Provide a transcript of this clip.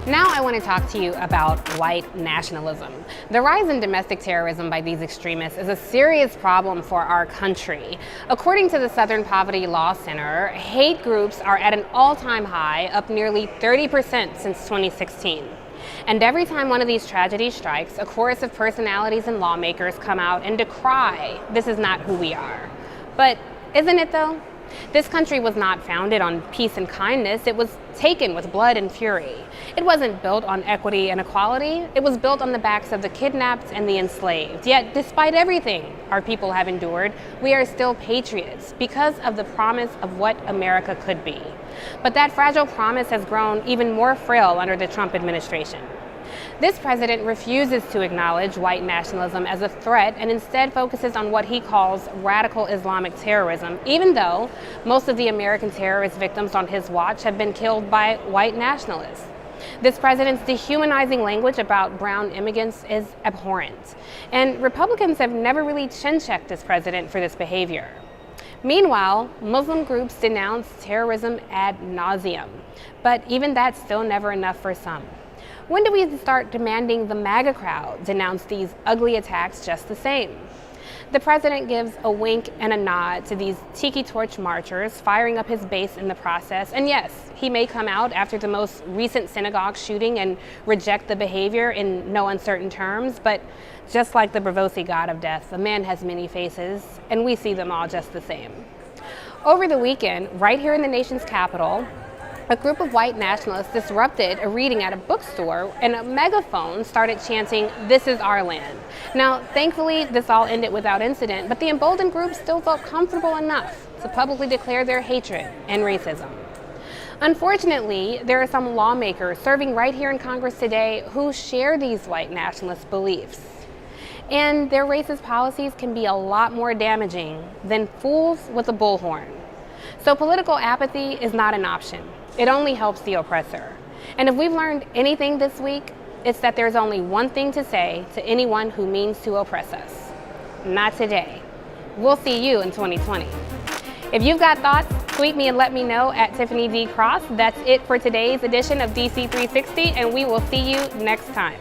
Now I want to talk to you about white nationalism. The rise in domestic terrorism by these extremists is a serious problem for our country. According to the Southern Poverty Law Center, hate groups are at an all-time high, up nearly 30% since 2016. And every time one of these tragedies strikes, a chorus of personalities and lawmakers come out and decry, this is not who we are. But isn't it though? This country was not founded on peace and kindness. It was taken with blood and fury. It wasn't built on equity and equality. It was built on the backs of the kidnapped and the enslaved. Yet, despite everything our people have endured, we are still patriots because of the promise of what America could be. But that fragile promise has grown even more frail under the Trump administration. This president refuses to acknowledge white nationalism as a threat and instead focuses on what he calls radical Islamic terrorism, even though most of the American terrorist victims on his watch have been killed by white nationalists. This president's dehumanizing language about brown immigrants is abhorrent, and Republicans have never really chin-checked this president for this behavior. Meanwhile, Muslim groups denounce terrorism ad nauseum, but even that's still never enough for some. When do we start demanding the MAGA crowd denounce these ugly attacks just the same? The president gives a wink and a nod to these tiki torch marchers, firing up his base in the process. And yes, he may come out after the most recent synagogue shooting and reject the behavior in no uncertain terms, but just like the Bravosi god of death, a man has many faces, and we see them all just the same. Over the weekend, right here in the nation's capital, a group of white nationalists disrupted a reading at a bookstore, and a megaphone started chanting, "This is our land." Now, thankfully, this all ended without incident, but the emboldened group still felt comfortable enough to publicly declare their hatred and racism. Unfortunately, there are some lawmakers serving right here in Congress today who share these white nationalist beliefs. And their racist policies can be a lot more damaging than fools with a bullhorn. So political apathy is not an option. It only helps the oppressor. And if we've learned anything this week, it's that there's only one thing to say to anyone who means to oppress us. Not today. We'll see you in 2020. If you've got thoughts, tweet me and let me know at Tiffany D. Cross. That's it for today's edition of DC360, and we will see you next time.